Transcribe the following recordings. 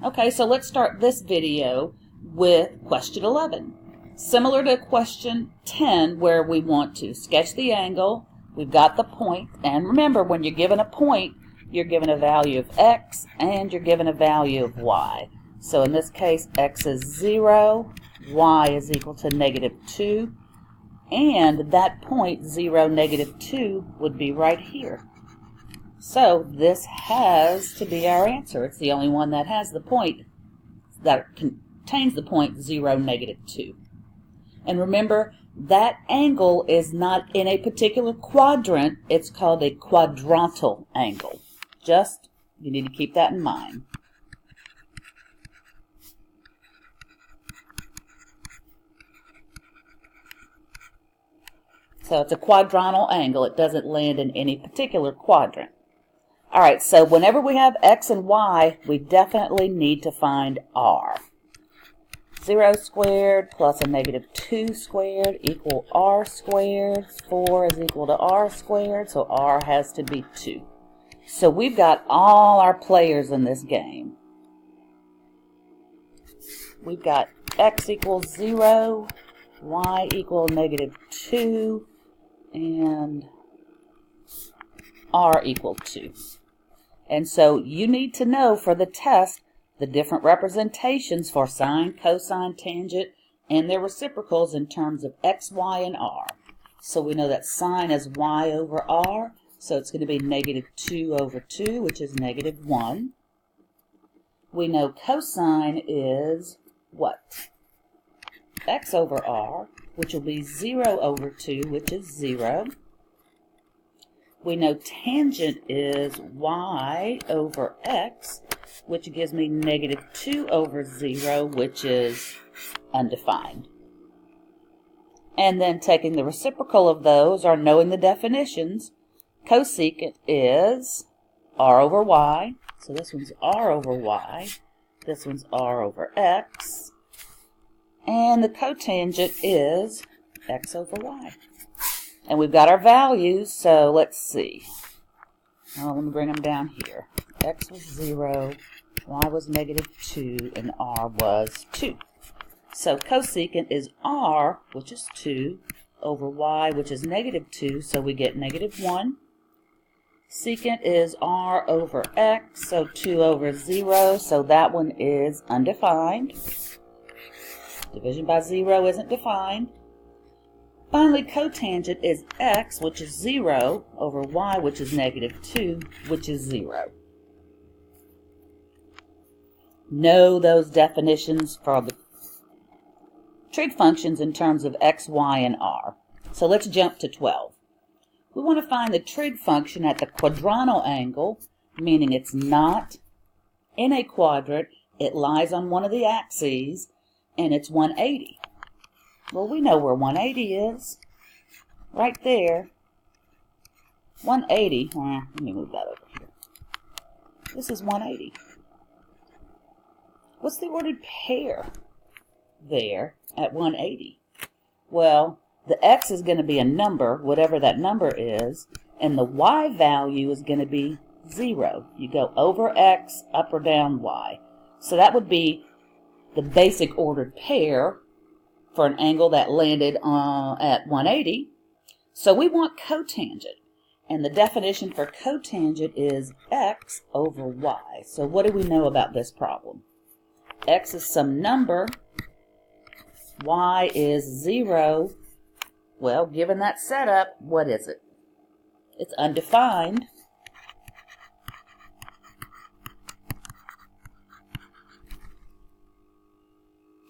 Okay, so let's start this video with question 11. Similar to question 10, where we want to sketch the angle, we've got the point, and remember, when you're given a point, you're given a value of x and you're given a value of y. So in this case, x is 0, y is equal to -2, and that point, 0, -2, would be right here. So this has to be our answer. It's the only one that has the point, that contains the point 0, -2. And remember, that angle is not in a particular quadrant. It's called a quadrantal angle. Just, you need to keep that in mind. So it's a quadrantal angle. It doesn't land in any particular quadrant. All right, so whenever we have x and y, we definitely need to find r. 0 squared plus a -2 squared equal r squared. 4 is equal to r squared, so r has to be 2. So we've got all our players in this game. We've got x equals 0, y equal -2, and r equal 2. And so you need to know for the test the different representations for sine, cosine, tangent, and their reciprocals in terms of x, y, and r. So we know that sine is y over r, so it's going to be -2 over 2, which is -1. We know cosine is what? X over r, which will be 0 over 2, which is 0. We know tangent is y over x, which gives me -2 over 0, which is undefined. And then taking the reciprocal of those, or knowing the definitions, cosecant is r over y. So this one's r over y. This one's r over x. And the cotangent is x over y. And we've got our values, so let's see. Oh, let me bring them down here. X was 0, y was -2, and r was 2. So cosecant is r, which is 2, over y, which is -2, so we get -1. Secant is r over x, so 2 over 0, so that one is undefined. Division by 0 isn't defined. Finally, cotangent is x, which is 0, over y, which is -2, which is 0. Know those definitions for the trig functions in terms of x, y, and r. So let's jump to 12. We want to find the trig function at the quadrantal angle, meaning it's not in a quadrant, it lies on one of the axes, and it's 180. Well, we know where 180 is. Right there. 180. Let me move that over here. This is 180. What's the ordered pair there at 180? Well, the x is going to be a number, whatever that number is, and the y value is going to be 0. You go over x, up or down y. So that would be the basic ordered pair for an angle that landed at 180. So we want cotangent. And the definition for cotangent is x over y. So what do we know about this problem? X is some number. Y is 0. Well, given that setup, what is it? It's undefined.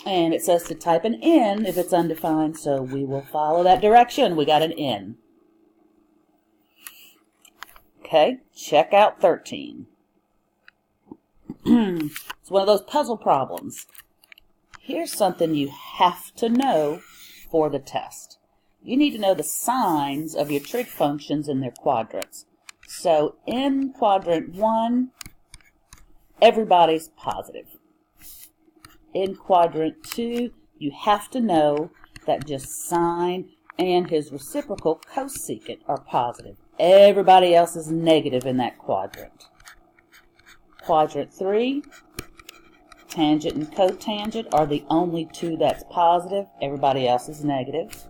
And it says to type an N if it's undefined, so we will follow that direction. We got an N. Okay, check out 13. It's one of those puzzle problems. Here's something you have to know for the test. You need to know the signs of your trig functions in their quadrants. So in quadrant 1, everybody's positive. In quadrant 2, you have to know that just sine and his reciprocal cosecant are positive. Everybody else is negative in that quadrant. Quadrant 3, Tangent and cotangent are the only two that's positive. Everybody else is negative.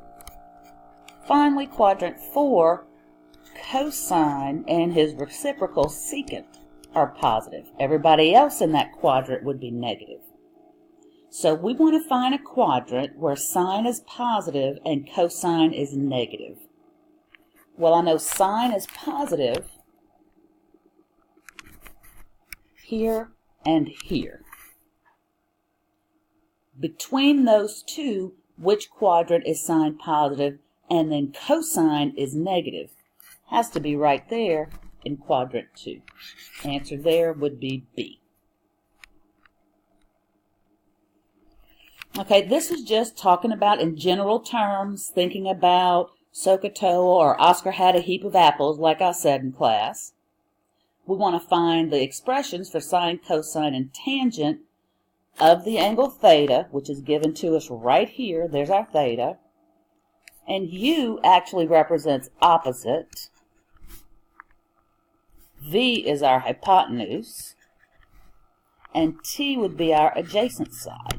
Finally, quadrant 4, cosine and his reciprocal secant are positive. Everybody else in that quadrant would be negative. So we want to find a quadrant where sine is positive and cosine is negative. Well, I know sine is positive here and here. Between those two, which quadrant is sine positive and then cosine is negative? Has to be right there in quadrant 2. Answer there would be B. Okay, this is just talking about in general terms, thinking about SOHCAHTOA or Oscar had a heap of apples, like I said in class. We want to find the expressions for sine, cosine, and tangent of the angle theta, which is given to us right here. There's our theta. And U actually represents opposite. V is our hypotenuse. And T would be our adjacent side.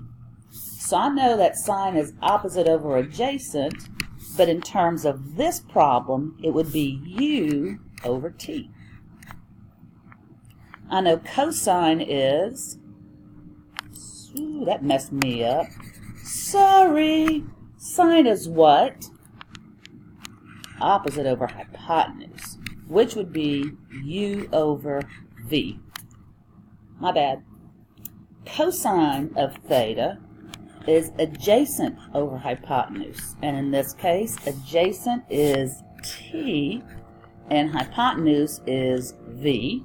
So I know that sine is opposite over adjacent, but in terms of this problem, it would be U over T. I know cosine is, ooh, that messed me up. Sorry. Sine is what? Opposite over hypotenuse, which would be U over V. My bad. Cosine of theta is adjacent over hypotenuse. And in this case, adjacent is T and hypotenuse is V.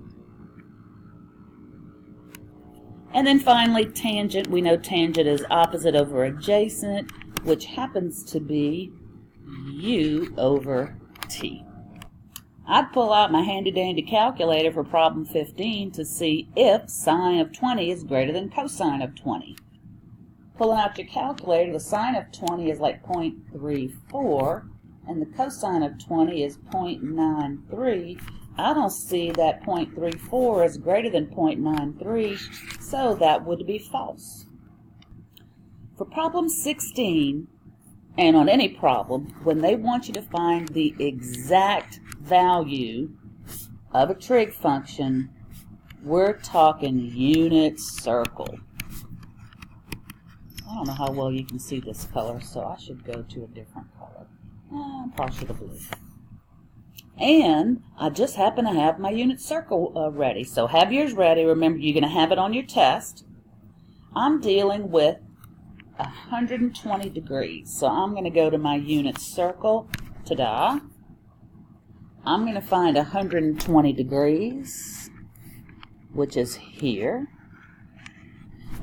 And then finally, tangent. We know tangent is opposite over adjacent, which happens to be U over T. I'd pull out my handy-dandy calculator for problem 15 to see if sine of 20 is greater than cosine of 20. Pulling out your calculator, the sine of 20 is like 0.34, and the cosine of 20 is 0.93. I don't see that 0.34 is greater than 0.93, so that would be false. For problem 16, and on any problem, when they want you to find the exact value of a trig function, we're talking unit circle. I don't know how well you can see this color, so I should go to a different color. Partial to blue. And I just happen to have my unit circle ready. So have yours ready. Remember, you're going to have it on your test. I'm dealing with 120 degrees. So I'm going to go to my unit circle. Ta-da. I'm going to find 120 degrees, which is here.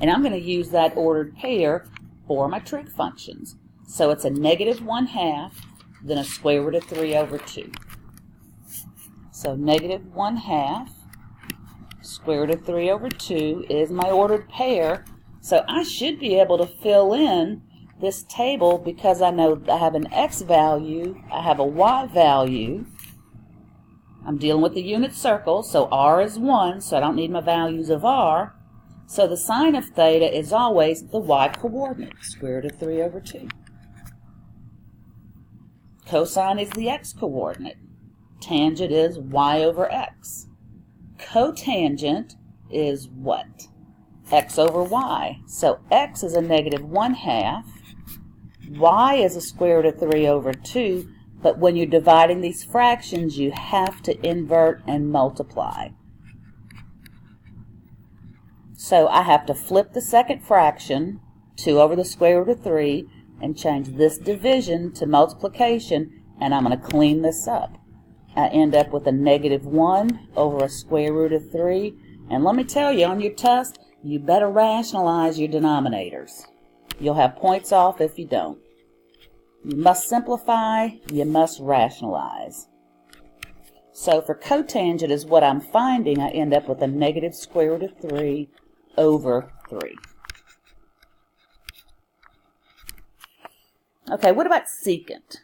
And I'm going to use that ordered pair for my trig functions. So it's a negative 1/2, then a square root of 3 over 2. So negative 1/2, square root of 3 over 2 is my ordered pair. So I should be able to fill in this table because I know I have an x value, I have a y value. I'm dealing with the unit circle, so r is 1, so I don't need my values of r. So the sine of theta is always the y coordinate, square root of 3 over 2. Cosine is the x coordinate. Tangent is y over x. Cotangent is what? X over y. So x is a negative 1/2. Y is a square root of 3 over 2. But when you're dividing these fractions, you have to invert and multiply. So I have to flip the second fraction, 2 over the square root of 3, and change this division to multiplication, and I'm going to clean this up. I end up with a negative 1 over a square root of 3. And let me tell you, on your test, you better rationalize your denominators. You'll have points off if you don't. You must simplify, you must rationalize. So for cotangent is what I'm finding, I end up with a negative square root of 3 over 3. Okay, what about secant?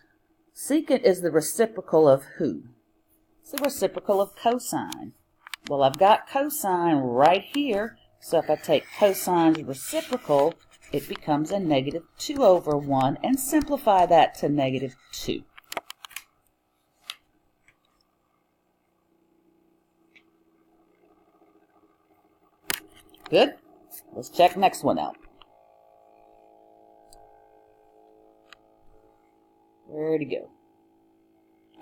Secant is the reciprocal of who? It's the reciprocal of cosine. Well, I've got cosine right here, So if I take cosine's reciprocal, it becomes a negative 2 over 1, and simplify that to negative 2. Good. Let's check next one out. Where'd it go?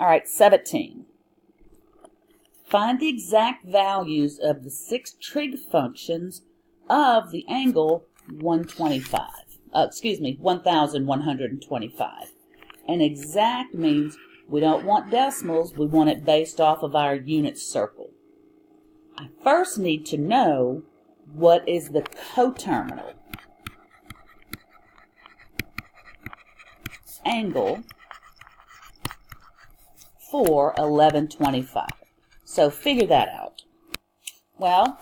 All right, 17. Find the exact values of the 6 trig functions of the angle 1125. And exact means we don't want decimals, we want it based off of our unit circle. I first need to know what is the coterminal angle for 1125. So figure that out. Well,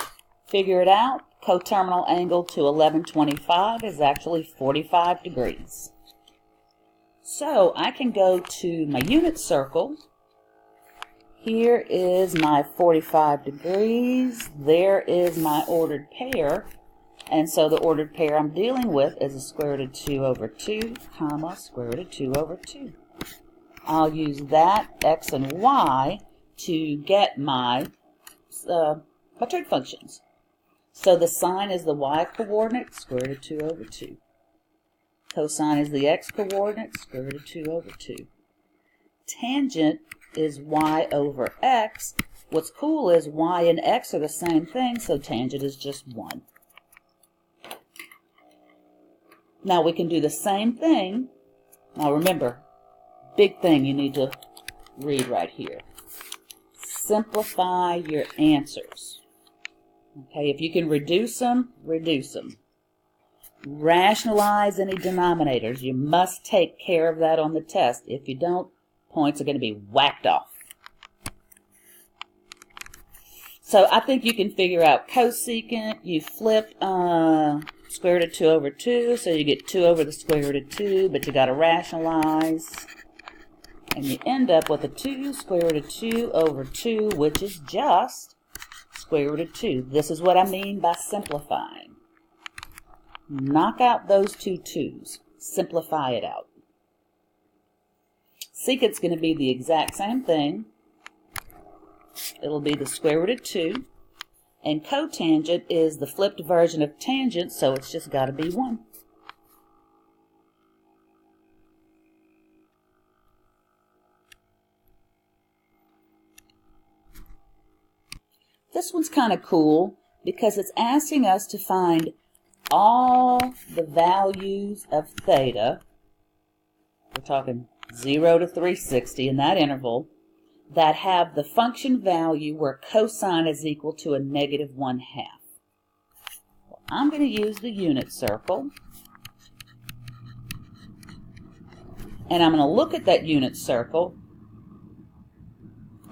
figure it out. Coterminal angle to 1125 is actually 45 degrees. So I can go to my unit circle. Here is my 45 degrees. There is my ordered pair. And so the ordered pair I'm dealing with is a square root of 2 over 2, comma, square root of 2 over 2. I'll use that, x and y, to get my trig functions. So the sine is the y-coordinate, square root of 2 over 2. Cosine is the x-coordinate, square root of 2 over 2. Tangent is y over x. What's cool is y and x are the same thing, so tangent is just 1. Now we can do the same thing. Now remember, big thing you need to read right here. Simplify your answers. Okay, if you can reduce them, reduce them. Rationalize any denominators. You must take care of that on the test. If you don't, points are going to be whacked off. So I think you can figure out cosecant. You flip square root of 2 over 2, so you get 2 over the square root of 2, but you got to rationalize. And you end up with a 2 square root of 2 over 2, which is just square root of 2. This is what I mean by simplifying. Knock out those two 2's. Simplify it out. Secant's going to be the exact same thing. It'll be the square root of 2. And cotangent is the flipped version of tangent, so it's just got to be 1. This one's kind of cool because it's asking us to find all the values of theta. We're talking 0 to 360 in that interval, that have the function value where cosine is equal to a negative 1/2. Well, I'm going to use the unit circle, and I'm going to look at that unit circle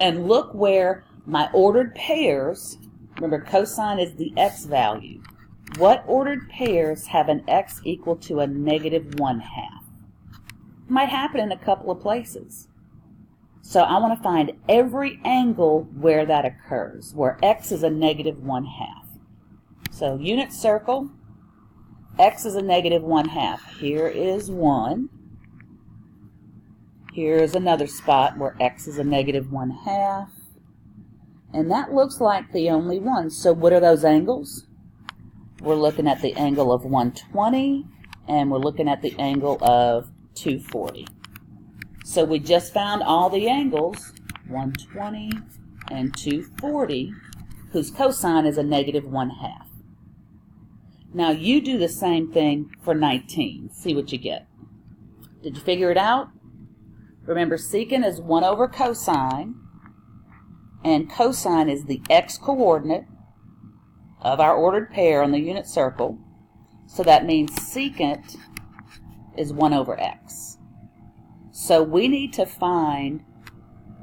and look where my ordered pairs, remember cosine is the x value, what ordered pairs have an x equal to a negative 1/2? Might happen in a couple of places. So I want to find every angle where that occurs, where x is a negative 1/2. So unit circle, x is a negative 1/2. Here is 1. Here is another spot where x is a negative 1/2. And that looks like the only one. So what are those angles? We're looking at the angle of 120, and we're looking at the angle of 240. So we just found all the angles, 120 and 240, whose cosine is a negative 1/2. Now you do the same thing for 19. See what you get. Did you figure it out? Remember, secant is 1 over cosine, and cosine is the x-coordinate of our ordered pair on the unit circle. So that means secant is 1 over x. So we need to find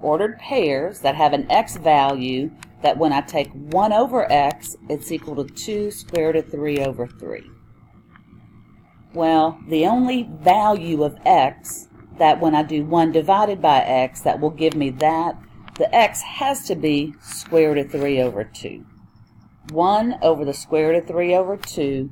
ordered pairs that have an x value that when I take 1 over x, it's equal to 2 square root of 3 over 3. Well, the only value of x that when I do 1 divided by x that will give me that, the x has to be square root of 3 over 2. 1 over the square root of 3 over 2